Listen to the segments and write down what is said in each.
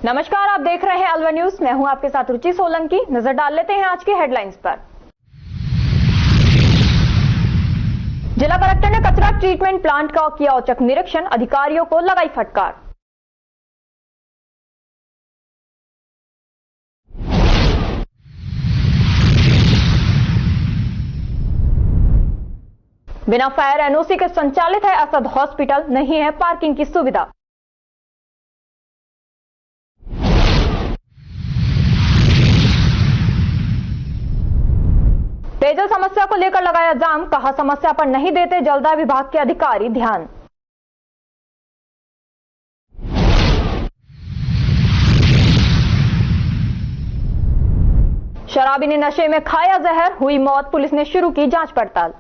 नमस्कार, आप देख रहे हैं अलवर न्यूज। मैं हूं आपके साथ रुचि सोलंकी। नजर डाल लेते हैं आज की हेडलाइंस पर। जिला कलेक्टर ने कचरा ट्रीटमेंट प्लांट का किया औचक निरीक्षण, अधिकारियों को लगाई फटकार। बिना फायर एनओसी के संचालित है असद हॉस्पिटल, नहीं है पार्किंग की सुविधा। पेयजल समस्या को लेकर लगाया जाम, कहा समस्या पर नहीं देते जलदाय विभाग के अधिकारी ध्यान। शराबी ने नशे में खाया जहर, हुई मौत, पुलिस ने शुरू की जांच पड़ताल।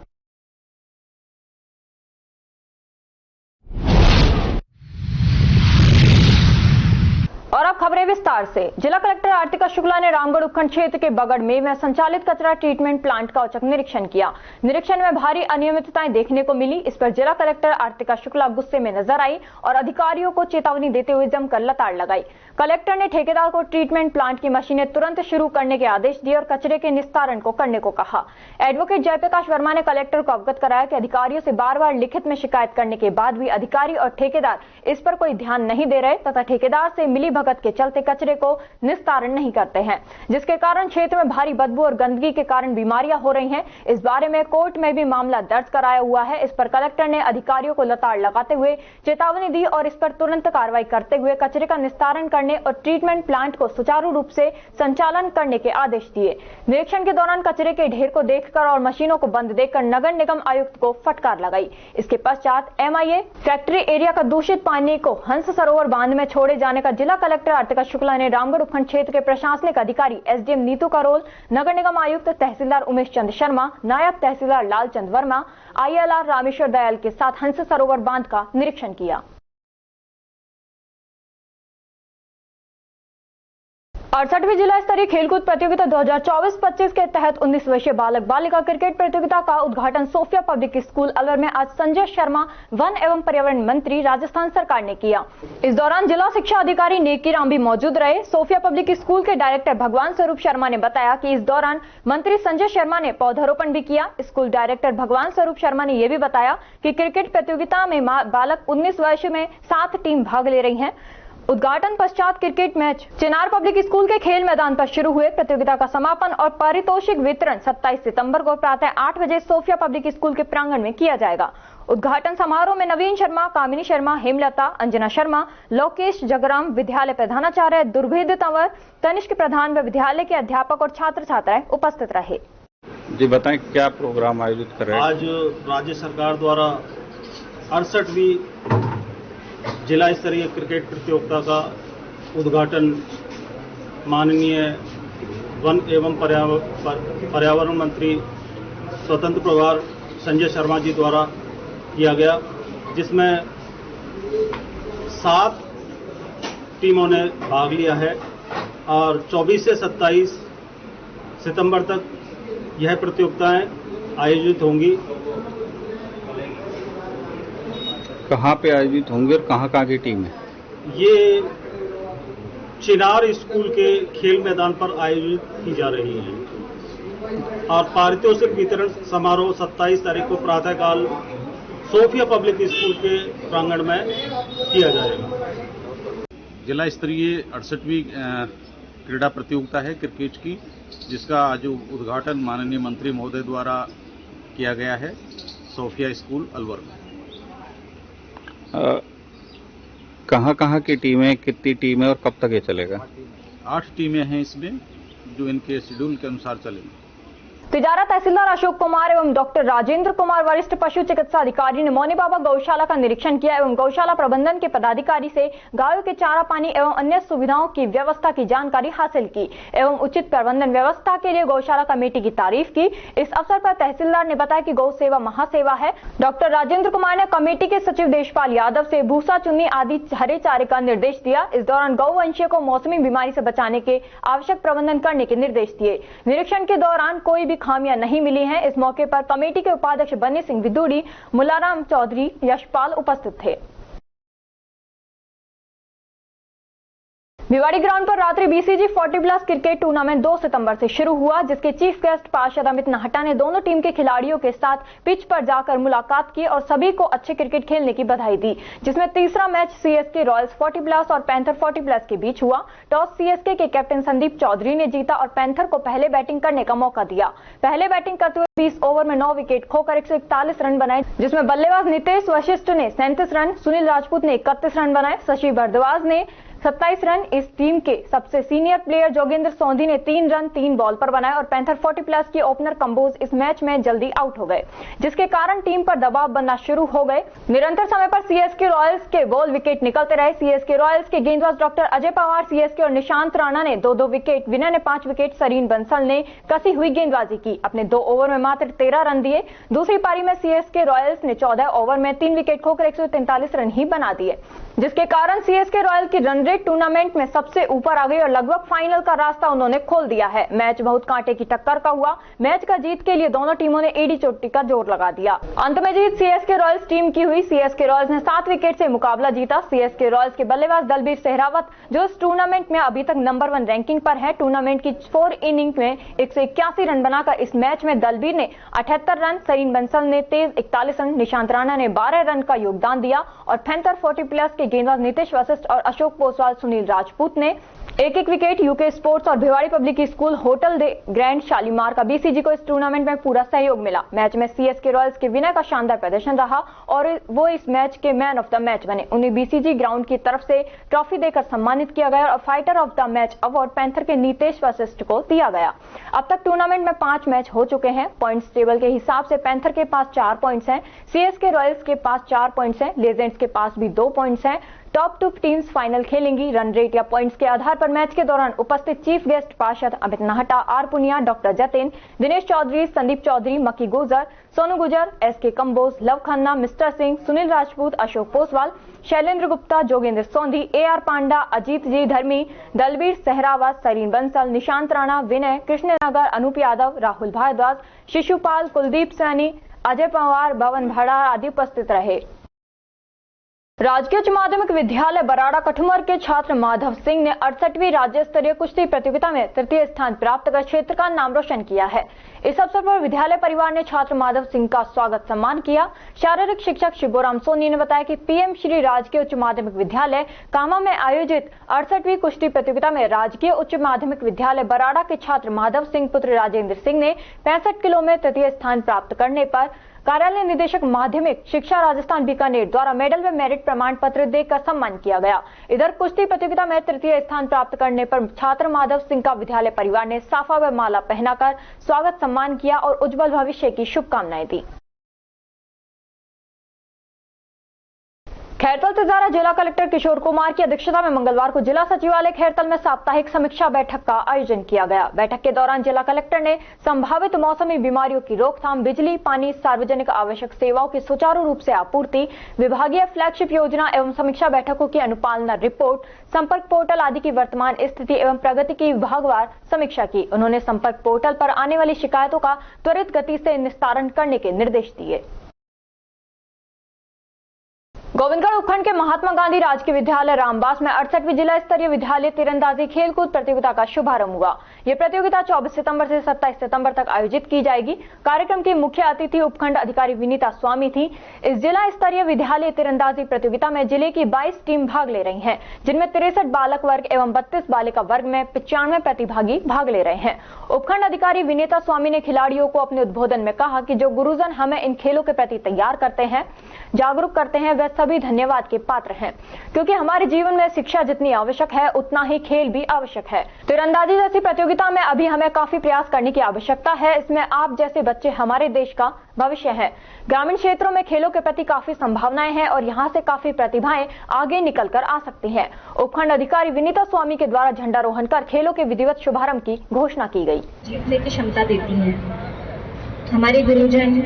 और अब खबरें विस्तार से। जिला कलेक्टर आरतिका शुक्ला ने रामगढ़ उपखंड क्षेत्र के बगड़ में संचालित कचरा ट्रीटमेंट प्लांट का औचक निरीक्षण किया। निरीक्षण में भारी अनियमितताएं देखने को मिली। इस पर जिला कलेक्टर आरतिका शुक्ला गुस्से में नजर आई और अधिकारियों को चेतावनी देते हुए जमकर लताड़ लगाई। कलेक्टर ने ठेकेदार को ट्रीटमेंट प्लांट की मशीनें तुरंत शुरू करने के आदेश दिए और कचरे के निस्तारण को करने को कहा। एडवोकेट जयप्रकाश वर्मा ने कलेक्टर को अवगत कराया कि अधिकारियों से बार बार लिखित में शिकायत करने के बाद भी अधिकारी और ठेकेदार इस पर कोई ध्यान नहीं दे रहे तथा ठेकेदार से मिली भगत के चलते कचरे को निस्तारण नहीं करते हैं, जिसके कारण क्षेत्र में भारी बदबू और गंदगी के कारण बीमारियां हो रही हैं। इस बारे में कोर्ट में भी मामला दर्ज कराया हुआ है। इस पर कलेक्टर ने अधिकारियों को लताड़ लगाते हुए चेतावनी दी और इस पर तुरंत कार्रवाई करते हुए कचरे का निस्तारण करने और ट्रीटमेंट प्लांट को सुचारू रूप से संचालन करने के आदेश दिए। निरीक्षण के दौरान कचरे के ढेर को देखकर और मशीनों को बंद देखकर नगर निगम आयुक्त को फटकार लगाई। इसके पश्चात MIA फैक्ट्री एरिया का दूषित पानी को हंस सरोवर बांध में छोड़े जाने का जिला कलेक्टर आरतिका शुक्ला ने रामगढ़ उपखंड क्षेत्र के प्रशासनिक अधिकारी SDM नीतू करोल, नगर निगम आयुक्त तहसीलदार उमेश चंद शर्मा, नायब तहसीलदार लालचंद वर्मा, ILR रामेश्वर दयाल के साथ हंस सरोवर बांध का निरीक्षण किया। 68वीं जिला स्तरीय खेलकूद प्रतियोगिता 2024-25 के तहत 19 वर्षीय बालक बालिका क्रिकेट प्रतियोगिता का उद्घाटन सोफिया पब्लिक स्कूल अलवर में आज संजय शर्मा, वन एवं पर्यावरण मंत्री, राजस्थान सरकार ने किया। इस दौरान जिला शिक्षा अधिकारी नेकी राम भी मौजूद रहे। सोफिया पब्लिक स्कूल के डायरेक्टर भगवान स्वरूप शर्मा ने बताया कि इस दौरान मंत्री संजय शर्मा ने पौधारोपण भी किया। स्कूल डायरेक्टर भगवान स्वरूप शर्मा ने यह भी बताया कि क्रिकेट प्रतियोगिता में बालक 19 वर्ष में 7 टीम भाग ले रही है। उद्घाटन पश्चात क्रिकेट मैच चिनार पब्लिक स्कूल के खेल मैदान पर शुरू हुए। प्रतियोगिता का समापन और पारितोषिक वितरण 27 सितंबर को प्रातः 8 बजे सोफिया पब्लिक स्कूल के प्रांगण में किया जाएगा। उद्घाटन समारोह में नवीन शर्मा, कामिनी शर्मा, हेमलता, अंजना शर्मा, लोकेश जगराम, विद्यालय प्रधानाचार्य दुर्भेद तंवर, तनिष्क प्रधान व विद्यालय के अध्यापक और छात्र छात्राएं उपस्थित रहे। जी बताएं, क्या प्रोग्राम आयोजित कर रहे हैं? आज राज्य सरकार द्वारा 68वीं जिला स्तरीय क्रिकेट प्रतियोगिता का उद्घाटन माननीय वन एवं पर्यावरण मंत्री स्वतंत्र प्रभार संजय शर्मा जी द्वारा किया गया, जिसमें 7 टीमों ने भाग लिया है और 24 से 27 सितंबर तक यह प्रतियोगिताएं आयोजित होंगी। कहाँ पे आयोजित होंगे और कहाँ की टीम है? ये चिनार स्कूल के खेल मैदान पर आयोजित की जा रही है और पारितोषिक वितरण समारोह 27 तारीख को प्रातःकाल सोफिया पब्लिक स्कूल के प्रांगण में किया जाएगा। जिला स्तरीय 68वीं क्रीड़ा प्रतियोगिता है क्रिकेट की, जिसका आज उद्घाटन माननीय मंत्री महोदय द्वारा किया गया है सोफिया स्कूल अलवर में। कहाँ की टीमें, कितनी टीमें और कब तक ये चलेगा? 8 टीमें हैं इसमें, जो इनके शेड्यूल के अनुसार चलेंगी। तिजारा तहसीलदार अशोक कुमार एवं डॉक्टर राजेंद्र कुमार वरिष्ठ पशु चिकित्सा अधिकारी ने मौनी बाबा गौशाला का निरीक्षण किया एवं गौशाला प्रबंधन के पदाधिकारी से गायों के चारा पानी एवं अन्य सुविधाओं की व्यवस्था की जानकारी हासिल की एवं उचित प्रबंधन व्यवस्था के लिए गौशाला कमेटी की तारीफ की। इस अवसर पर तहसीलदार ने बताया कि गौ सेवा महासेवा है। डॉक्टर राजेंद्र कुमार ने कमेटी के सचिव देशपाल यादव से भूसा, चुन्नी आदि हरे चारे का निर्देश दिया। इस दौरान गौवंशीय को मौसमी बीमारी से बचाने के आवश्यक प्रबंधन करने के निर्देश दिए। निरीक्षण के दौरान कोई भी खामियां नहीं मिली हैं। इस मौके पर कमेटी के उपाध्यक्ष बन्नी सिंह विदुड़ी, मुलाराम चौधरी, यशपाल उपस्थित थे। भिवाड़ी ग्राउंड पर रात्रि बीसीजी 40+ क्रिकेट टूर्नामेंट 2 सितंबर से शुरू हुआ, जिसके चीफ गेस्ट पार्षद अमित नाहटा ने दोनों टीम के खिलाड़ियों के साथ पिच पर जाकर मुलाकात की और सभी को अच्छे क्रिकेट खेलने की बधाई दी। जिसमें तीसरा मैच सीएसके रॉयल्स 40+ और पैंथर 40+ के बीच हुआ। टॉस सीएसके के कैप्टन संदीप चौधरी ने जीता और पैंथर को पहले बैटिंग करने का मौका दिया। पहले बैटिंग करते हुए 20 ओवर में 9 विकेट खोकर 141 रन बनाए, जिसमें बल्लेबाज नितेश वशिष्ठ ने 37 रन, सुनील राजपूत ने 31 रन बनाए, शशि भारद्वाज ने 27 रन। इस टीम के सबसे सीनियर प्लेयर जोगेंद्र सोंधी ने 3 रन 3 बॉल पर बनाए और पैंथर 40+ के ओपनर कंबोज इस मैच में जल्दी आउट हो गए, जिसके कारण टीम पर दबाव बनना शुरू हो गए। निरंतर समय पर सीएसके रॉयल्स के बॉल विकेट निकलते रहे। सीएसके रॉयल्स के गेंदबाज डॉक्टर अजय पवार सीएसके और निशांत राणा ने 2-2 विकेट, विनय ने 5 विकेट, सरीन बंसल ने कसी हुई गेंदबाजी की, अपने 2 ओवर में मात्र 13 रन दिए। दूसरी पारी में सीएसके रॉयल्स ने 14 ओवर में 3 विकेट खोकर 143 रन ही बना दिए, जिसके कारण सीएसके रॉयल की रन रेट टूर्नामेंट में सबसे ऊपर आ गई और लगभग फाइनल का रास्ता उन्होंने खोल दिया है। मैच बहुत कांटे की टक्कर का हुआ। मैच का जीत के लिए दोनों टीमों ने एडी चोटी का जोर लगा दिया। अंत में जीत सीएसके रॉयल्स टीम की हुई। सीएसके रॉयल्स ने 7 विकेट से मुकाबला जीता। सीएसके रॉयल्स के बल्लेबाज दलबीर सहरावत, जो इस टूर्नामेंट में अभी तक नंबर 1 रैंकिंग पर है, टूर्नामेंट की 4 इनिंग में 181 रन बनाकर इस मैच में दलबीर ने 78 रन, सरीन बंसल ने तेज 41 रन, निशांत राणा ने 12 रन का योगदान दिया और पैंथर 40+ के गेंदबाज नितेश वशिष्ठ और अशोक पोसवाल, सुनील राजपूत ने एक विकेट। यूके स्पोर्ट्स और भिवाड़ी पब्लिक स्कूल होटल दे ग्रैंड शालीमार का बीसीजी को इस टूर्नामेंट में पूरा सहयोग मिला। मैच में सीएसके रॉयल्स के विनय का शानदार प्रदर्शन रहा और वो इस मैच के मैन ऑफ द मैच बने। उन्हें बीसीजी ग्राउंड की तरफ से ट्रॉफी देकर सम्मानित किया गया और fighter of the match award panther के नितेश वशिष्ठ को दिया गया। अब तक टूर्नामेंट में 5 मैच हो चुके हैं। पॉइंट्स टेबल के हिसाब से पैंथर के पास 4 पॉइंट्स हैं, सीएसके रॉयल्स के पास 4 पॉइंट्स हैं, लेजेंड्स के पास भी 2 पॉइंट्स हैं। टॉप 2 टीम्स फाइनल खेलेंगी। रन रेट या पॉइंट्स के आधार पर मैच के दौरान उपस्थित चीफ गेस्ट पार्षद Amit Nahta, R Punia, doctor Jatin, Dinesh Chaudhary, Sandeep Chaudhary, Makki Gujar, Sonu Gujar, SK Kamboj, Lav Khanna, mister Singh, Sunil Rajput, Ashok Poswal, Shailendra Gupta, Jogendra Sondhi, AR Panda, Ajit ji Dharmi, Dalbir Sehrawat, Sarin Bansal, Nishant Rana, विनय, कृष्णनगर, अनूप यादव, राहुल भारद्वाज, शिशुपाल, कुलदीप सैनी, अजय पवार, भवन भड़ा आदि उपस्थित रहे। राजकीय उच्च माध्यमिक विद्यालय बराड़ा कठुमर के छात्र माधव सिंह ने 68वीं राज्य स्तरीय कुश्ती प्रतियोगिता में तृतीय स्थान प्राप्त कर क्षेत्र का नाम रोशन किया है। इस अवसर पर विद्यालय परिवार ने छात्र माधव सिंह का स्वागत सम्मान किया। शारीरिक शिक्षक शिवोराम सोनी ने बताया कि पीएम श्री राजकीय उच्च माध्यमिक विद्यालय कामा में आयोजित 68वीं कुश्ती प्रतियोगिता में राजकीय उच्च माध्यमिक विद्यालय बराड़ा के छात्र माधव सिंह पुत्र राजेंद्र सिंह ने 65 किलो में तृतीय स्थान प्राप्त करने पर कार्यालय निदेशक माध्यमिक शिक्षा राजस्थान बीकानेर द्वारा मेडल व मेरिट प्रमाण पत्र देकर सम्मान किया गया। इधर कुश्ती प्रतियोगिता में तृतीय स्थान प्राप्त करने पर छात्र माधव सिंह का विद्यालय परिवार ने साफा व माला पहनाकर स्वागत सम्मान किया और उज्जवल भविष्य की शुभकामनाएं दी। खैरतल तिजारा जिला कलेक्टर किशोर कुमार की अध्यक्षता में मंगलवार को जिला सचिवालय खैरतल में साप्ताहिक समीक्षा बैठक का आयोजन किया गया। बैठक के दौरान जिला कलेक्टर ने संभावित मौसमी बीमारियों की रोकथाम, बिजली, पानी, सार्वजनिक आवश्यक सेवाओं की सुचारू रूप से आपूर्ति, विभागीय फ्लैगशिप योजना एवं समीक्षा बैठकों की अनुपालना रिपोर्ट, संपर्क पोर्टल आदि की वर्तमान स्थिति एवं प्रगति की विभागवार समीक्षा की। उन्होंने संपर्क पोर्टल पर आने वाली शिकायतों का त्वरित गति से निस्तारण करने के निर्देश दिए। गोविंदगढ़ उपखंड के महात्मा गांधी राजकीय विद्यालय रामबास में 68वीं जिला स्तरीय विद्यालय तीरंदाजी खेलकूद प्रतियोगिता का शुभारंभ हुआ। यह प्रतियोगिता 24 सितंबर से 27 सितंबर तक आयोजित की जाएगी। कार्यक्रम की मुख्य अतिथि उपखंड अधिकारी विनीता स्वामी थी। इस जिला स्तरीय विद्यालय तीरंदाजी प्रतियोगिता में जिले की 22 टीम भाग ले रही है, जिनमें 63 बालक वर्ग एवं 32 बालिका वर्ग में 95 प्रतिभागी भाग ले रहे हैं। उपखंड अधिकारी विनीता स्वामी ने खिलाड़ियों को अपने उद्बोधन में कहा कि जो गुरुजन हमें इन खेलों के प्रति तैयार करते हैं, जागरूक करते हैं, वे सभी धन्यवाद के पात्र हैं, क्योंकि हमारे जीवन में शिक्षा जितनी आवश्यक है उतना ही खेल भी आवश्यक है। तीरंदाजी जैसी प्रतियोगिता में अभी हमें काफी प्रयास करने की आवश्यकता है। इसमें आप जैसे बच्चे हमारे देश का भविष्य है। ग्रामीण क्षेत्रों में खेलों के प्रति काफी संभावनाएं हैं और यहाँ से काफी प्रतिभाएं आगे निकल कर आ सकती हैं। उपखंड अधिकारी विनीता स्वामी के द्वारा झंडारोहण कर खेलों के विधिवत शुभारंभ की घोषणा की गई। जीतने की क्षमता देती है। हमारे गुरुजन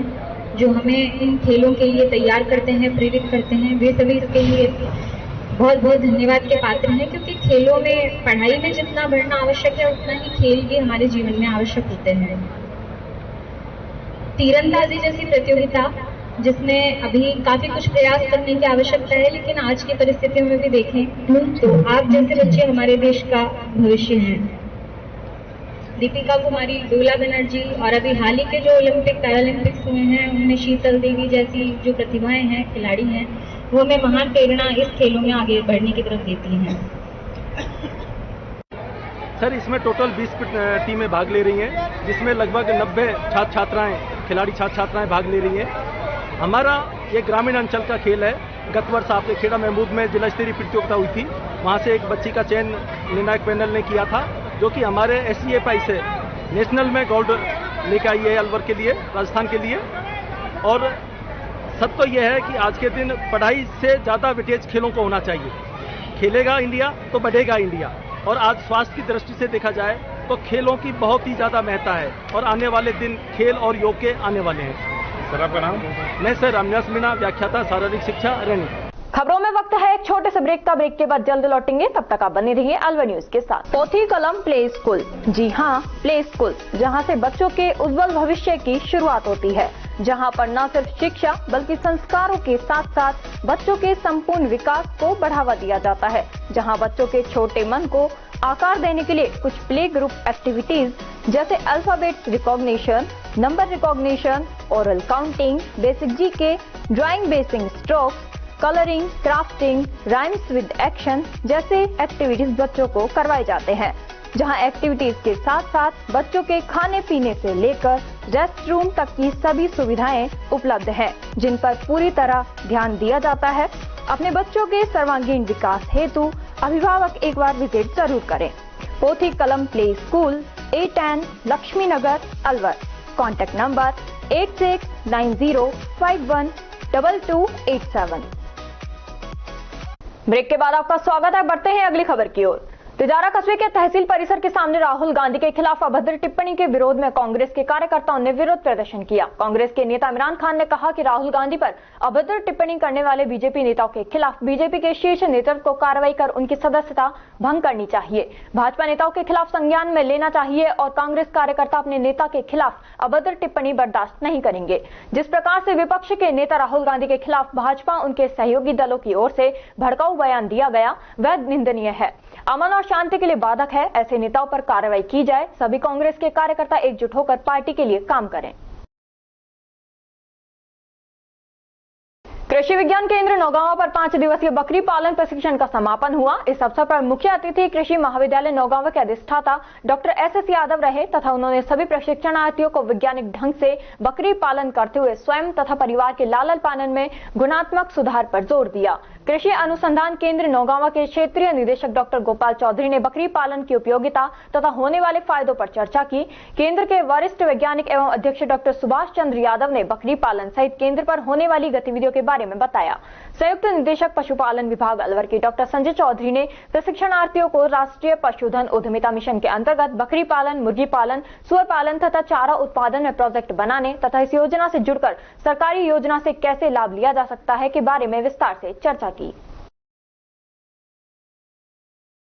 जो हमें इन खेलों के लिए तैयार करते हैं, प्रेरित करते हैं, वे सभी इसके लिए बहुत बहुत धन्यवाद के पात्र हैं, क्योंकि खेलों में पढ़ाई में जितना बढ़ना आवश्यक है उतना ही खेल भी हमारे जीवन में आवश्यक होते हैं। तीरंदाजी जैसी प्रतियोगिता जिसमें अभी काफी कुछ प्रयास करने की आवश्यकता है, लेकिन आज की परिस्थितियों में भी देखें तो आप जैसे बच्चे हमारे देश का भविष्य हैं। दीपिका कुमारी, डोला बनर्जी और अभी हाल ही के जो ओलंपिक पैरालंपिक्स हुए हैं उनमें शीतल देवी जैसी जो प्रतिभाएं हैं, खिलाड़ी हैं, वो हमें महान प्रेरणा इस खेलों में आगे बढ़ने की तरफ देती हैं। सर, इसमें टोटल 20 टीमें भाग ले रही हैं, जिसमें लगभग 90 छात्र छात्राएं, खिलाड़ी छात्र छात्राएं भाग ले रही हैं। हमारा ये ग्रामीण अंचल का खेल है। गत वर्ष आपके खेड़ा महमूद में जिला स्तरीय प्रतियोगिता हुई थी, वहां से एक बच्ची का चयन निर्णायक पैनल ने किया था, जो कि हमारे SCFI से नेशनल में गोल्ड लेकर आई है अलवर के लिए, राजस्थान के लिए। और सब तो यह है कि आज के दिन पढ़ाई से ज़्यादा वेटेज खेलों को होना चाहिए। खेलेगा इंडिया तो बढ़ेगा इंडिया। और आज स्वास्थ्य की दृष्टि से देखा जाए तो खेलों की बहुत ही ज़्यादा महत्ता है और आने वाले दिन खेल और योग के आने वाले हैं। सर, आपका नाम? मैं सर रमन्यास मीणा, व्याख्याता शारीरिक शिक्षा, रैनी। खबरों में वक्त है एक छोटे से ब्रेक का। ब्रेक के बाद जल्द लौटेंगे, तब तक आप बने रहिए अलवर न्यूज के साथ। पोथी कलम प्ले स्कूल, जी हाँ, प्ले स्कूल, जहाँ से बच्चों के उज्जवल भविष्य की शुरुआत होती है, जहाँ पर न सिर्फ शिक्षा बल्कि संस्कारों के साथ साथ बच्चों के संपूर्ण विकास को बढ़ावा दिया जाता है, जहाँ बच्चों के छोटे मन को आकार देने के लिए कुछ प्ले ग्रुप एक्टिविटीज जैसे alphabet recognition, number recognition, oral counting, basic GK, drawing basic strokes, colouring, crafting, rhymes with action जैसे एक्टिविटीज बच्चों को करवाए जाते हैं, जहां एक्टिविटीज के साथ साथ बच्चों के खाने पीने से लेकर रेस्ट रूम तक की सभी सुविधाएं उपलब्ध हैं, जिन पर पूरी तरह ध्यान दिया जाता है। अपने बच्चों के सर्वांगीण विकास हेतु अभिभावक एक बार विजिट जरूर करें। Pothi Kalam play school, A10 Lakshmi Nagar, Alwar. Contact number 8690512287। Break के बाद आपका स्वागत है। बढ़ते हैं अगली खबर की ओर। तिजारा कस्बे के तहसील परिसर के सामने राहुल गांधी के खिलाफ अभद्र टिप्पणी के विरोध में कांग्रेस के कार्यकर्ताओं ने विरोध प्रदर्शन किया। कांग्रेस के नेता इमरान खान ने कहा कि राहुल गांधी पर अभद्र टिप्पणी करने वाले बीजेपी नेताओं के खिलाफ बीजेपी के शीर्ष नेतृत्व को कार्रवाई कर उनकी सदस्यता भंग करनी चाहिए। भाजपा नेताओं के खिलाफ संज्ञान में लेना चाहिए और कांग्रेस कार्यकर्ता अपने नेता के खिलाफ अभद्र टिप्पणी बर्दाश्त नहीं करेंगे। जिस प्रकार से विपक्ष के नेता राहुल गांधी के खिलाफ भाजपा उनके सहयोगी दलों की ओर से भड़काऊ बयान दिया गया, वह निंदनीय है, अमन और शांति के लिए बाधक है। ऐसे नेताओं पर कार्रवाई की जाए। सभी कांग्रेस के कार्यकर्ता एकजुट होकर पार्टी के लिए काम करें। कृषि विज्ञान केंद्र नौगांवा पर 5 दिवसीय बकरी पालन प्रशिक्षण का समापन हुआ। इस अवसर पर मुख्य अतिथि कृषि महाविद्यालय नौगांवा के अधिष्ठाता डॉक्टर SS यादव रहे तथा उन्होंने सभी प्रशिक्षणार्थियों को वैज्ञानिक ढंग से बकरी पालन करते हुए स्वयं तथा परिवार के लालन पालन में गुणात्मक सुधार पर जोर दिया। कृषि अनुसंधान केंद्र नौगांवा के क्षेत्रीय निदेशक डॉक्टर गोपाल चौधरी ने बकरी पालन की उपयोगिता तथा होने वाले फायदों पर चर्चा की। केंद्र के वरिष्ठ वैज्ञानिक एवं अध्यक्ष डॉक्टर सुभाष चंद्र यादव ने बकरी पालन सहित केंद्र पर होने वाली गतिविधियों के बारे में बताया। संयुक्त निदेशक पशुपालन विभाग अलवर के डॉक्टर संजय चौधरी ने प्रशिक्षणार्थियों को राष्ट्रीय पशुधन उद्यमिता मिशन के अंतर्गत बकरी पालन, मुर्गी पालन, सुअर पालन तथा चारा उत्पादन में प्रोजेक्ट बनाने तथा इस योजना से जुड़कर सरकारी योजना से कैसे लाभ लिया जा सकता है के बारे में विस्तार से चर्चा की।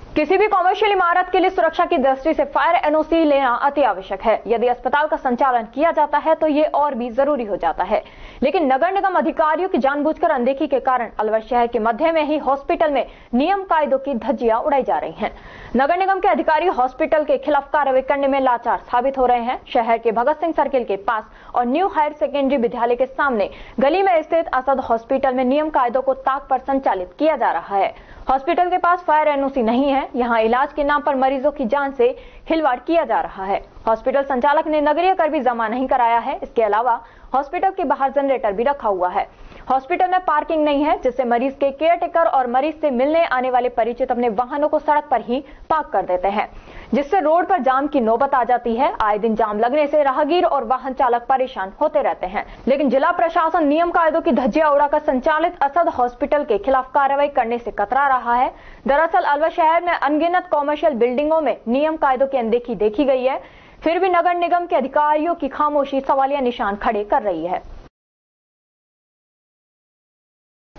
किसी भी कॉमर्शियल इमारत के लिए सुरक्षा की दृष्टि से फायर NOC लेना अति आवश्यक है। यदि अस्पताल का संचालन किया जाता है तो ये और भी जरूरी हो जाता है, लेकिन नगर निगम अधिकारियों की जानबूझकर अनदेखी के कारण अलवर शहर के मध्य में ही हॉस्पिटल में नियम कायदों की धज्जियां उड़ाई जा रही हैं। नगर निगम के अधिकारी हॉस्पिटल के खिलाफ कार्रवाई करने में लाचार साबित हो रहे हैं। शहर के भगत सिंह सर्किल के पास और न्यू हायर सेकेंडरी विद्यालय के सामने गली में स्थित असद हॉस्पिटल में नियम कायदों को ताक पर संचालित किया जा रहा है। हॉस्पिटल के पास फायर NOC नहीं है। यहाँ इलाज के नाम पर मरीजों की जान से खिलवाड़ किया जा रहा है। हॉस्पिटल संचालक ने नगरीय कर भी जमा नहीं कराया है। इसके अलावा हॉस्पिटल के बाहर जनरेटर भी रखा हुआ है। हॉस्पिटल में पार्किंग नहीं है, जिससे मरीज के केयरटेकर और मरीज से मिलने आने वाले परिचित अपने वाहनों को सड़क पर ही पार्क कर देते हैं, जिससे रोड पर जाम की नौबत आ जाती है। आए दिन जाम लगने से राहगीर और वाहन चालक परेशान होते रहते हैं, लेकिन जिला प्रशासन नियम कायदों की धज्जियां उड़ाकर संचालित असद हॉस्पिटल के खिलाफ कार्रवाई करने से कतरा रहा है। दरअसल अलवर शहर में अनगिनत कॉमर्शियल बिल्डिंगों में नियम कायदों की अनदेखी देखी गई है, फिर भी नगर निगम के अधिकारियों की खामोशी सवालिया निशान खड़े कर रही है।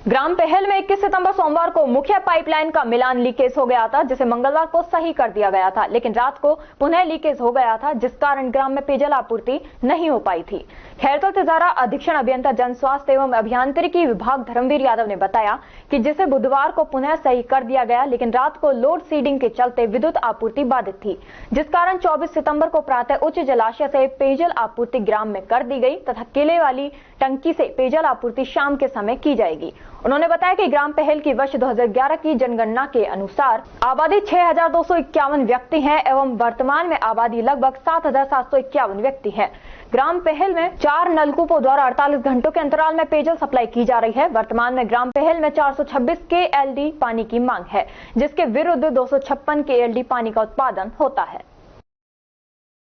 ग्राम पहल में 21 सितंबर सोमवार को मुख्य पाइपलाइन का मिलान लीकेज हो गया था, जिसे मंगलवार को सही कर दिया गया था, लेकिन रात को पुनः लीकेज हो गया था, जिस कारण ग्राम में पेयजल आपूर्ति नहीं हो पाई थी। खैरतुल तिजारा अधीक्षण अभियंता जन स्वास्थ्य एवं अभियांत्रिकी विभाग धर्मवीर यादव ने बताया कि जिसे बुधवार को पुनः सही कर दिया गया, लेकिन रात को लोड शेडिंग के चलते विद्युत आपूर्ति बाधित थी, जिस कारण 24 सितंबर को प्रातः उच्च जलाशय से पेयजल आपूर्ति ग्राम में कर दी गई तथा किले वाली टंकी से पेयजल आपूर्ति शाम के समय की जाएगी। उन्होंने बताया कि ग्राम पहल की वर्ष 2011 की जनगणना के अनुसार आबादी 6,251 व्यक्ति है एवं वर्तमान में आबादी लगभग 7,751 व्यक्ति है। ग्राम पहल में 4 नलकूपों द्वारा 48 घंटों के अंतराल में पेयजल सप्लाई की जा रही है। वर्तमान में ग्राम पहल में 426 KLD पानी की मांग है, जिसके विरुद्ध 256 KLD पानी का उत्पादन होता है।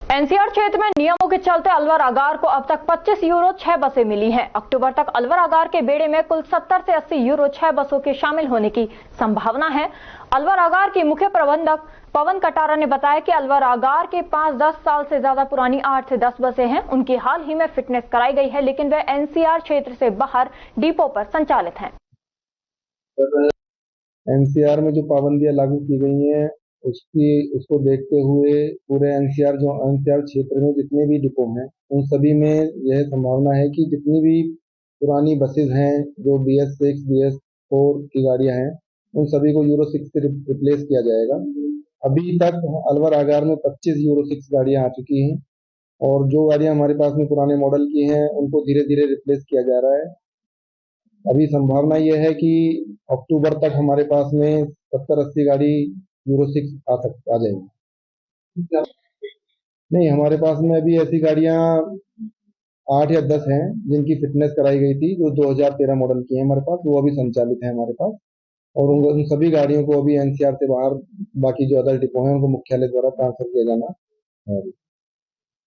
एनसीआर क्षेत्र में नियमों के चलते अलवर आगार को अब तक 25 यूरो 6 बसें मिली हैं। अक्टूबर तक अलवर आगार के बेड़े में कुल 70 से 80 यूरो 6 बसों के शामिल होने की संभावना है। अलवर आगार की मुख्य प्रबंधक पवन कटारा ने बताया कि अलवर आगार के पास 10 साल से ज्यादा पुरानी 8 से 10 बसें हैं। उनकी हाल ही में फिटनेस कराई गई है, लेकिन वे एनसीआर क्षेत्र से बाहर डिपो पर संचालित हैं। एनसीआर में जो पाबंदियां लागू की गई हैं उसको देखते हुए पूरे एनसीआर क्षेत्र में जितने भी डिपो हैं उन सभी में यह संभावना है कि जितनी भी पुरानी बसेज हैं जो BS6 BS4 की गाड़ियां हैं उन सभी को यूरो 6 से रिप्लेस किया जाएगा। अभी तक अलवर आगार में 25 यूरो 6 गाड़ियां आ चुकी हैं और जो गाड़ियां हमारे पास में पुराने मॉडल की हैं उनको धीरे धीरे रिप्लेस किया जा रहा है। अभी संभावना यह है कि अक्टूबर तक हमारे पास में 70-80 गाड़ी यूरो 6 आ जाएगी। नहीं, हमारे पास में अभी ऐसी गाड़ियां 8 या 10 हैं जिनकी फिटनेस कराई गई थी, जो 2013 मॉडल की है हमारे पास, वो अभी संचालित है हमारे पास और उन सभी गाड़ियों को अभी एनसीआर से बाहर बाकी जो अदर डिपो हैं उनको मुख्यालय द्वारा ट्रांसफर किया जाना है।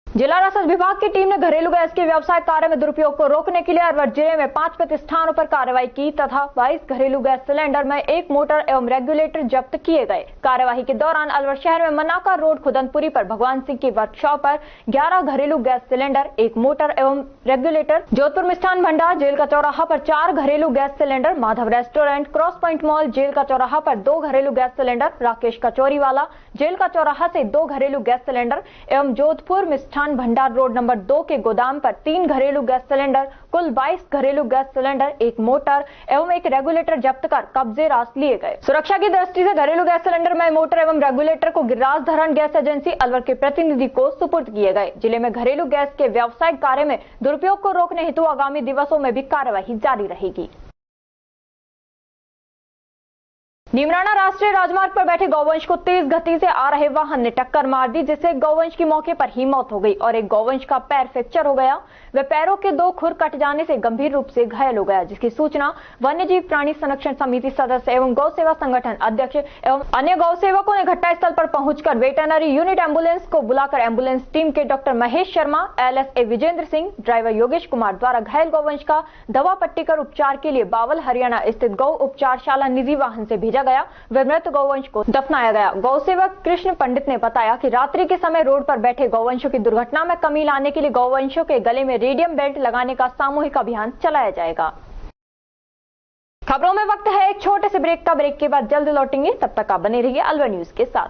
जिला राजस्व विभाग की टीम ने घरेलू गैस के व्यावसायिक कार्य में दुरुपयोग को रोकने के लिए अलवर जिले में 5 प्रतिष्ठानों पर कार्रवाई की तथा 22 घरेलू गैस सिलेंडर में 1 मोटर एवं रेगुलेटर जब्त किए गए। कार्यवाही के दौरान अलवर शहर में मनाका रोड खुदनपुरी पर भगवान सिंह की वर्कशॉप पर 11 घरेलू गैस सिलेंडर, 1 मोटर एवं रेगुलेटर, जोधपुर मिष्ठान भंडार जेल का चौराहा पर 4 घरेलू gas cylinder, Madhav restaurant, cross point mall jail का चौराहा पर 2 घरेलू गैस सिलेंडर, राकेश कचौरी वाला जेल का चौराहा से 2 घरेलू गैस सिलेंडर एवं जोधपुर मिष्ठान भंडार रोड नंबर 2 के गोदाम पर 3 घरेलू गैस सिलेंडर, कुल 22 घरेलू गैस सिलेंडर, 1 मोटर एवं 1 रेगुलेटर जब्त कर कब्जे रास लिए गए। सुरक्षा की दृष्टि से घरेलू गैस सिलेंडर में मोटर एवं रेगुलेटर को गिरिराज धरण गैस एजेंसी अलवर के प्रतिनिधि को सुपुर्द किए गए। जिले में घरेलू गैस के व्यावसायिक कार्य में दुरुपयोग को रोकने हेतु आगामी दिवसों में भी कार्यवाही जारी रहेगी। नीमराना राष्ट्रीय राजमार्ग पर बैठे गौवंश को तेज गति से आ रहे वाहन ने टक्कर मार दी, जिससे गौवंश की मौके पर ही मौत हो गई और एक गौवंश का पैर फ्रैक्चर हो गया। वे पैरों के 2 खुर कट जाने से गंभीर रूप से घायल हो गया, जिसकी सूचना वन्यजीव प्राणी संरक्षण समिति सदस्य एवं गौ सेवा संगठन अध्यक्ष एवं अन्य गौ सेवकों ने घटनास्थल पर पहुंचकर वेटरनरी यूनिट एम्बुलेंस को बुलाकर एम्बुलेंस टीम के doctor Mahesh Sharma, LSA Vijendra Singh, driver Yogesh Kumar द्वारा घायल गौवंश का दवा पट्टी कर उपचार के लिए बावल हरियाणा स्थित गौ उपचारशाला निजी वाहन से भेजा गया। वे मृत गौवंश को दफनाया गया। गौ सेवक कृष्ण पंडित ने बताया कि रात्रि के समय रोड पर बैठे गौवंशों की दुर्घटना में कमी लाने के लिए गौवंशों के गले में रेडियम बेल्ट लगाने का सामूहिक अभियान चलाया जाएगा। खबरों में वक्त है एक छोटे से ब्रेक का। ब्रेक के बाद जल्द लौटेंगे, तब तक आप बने रहिए अलवर न्यूज के साथ।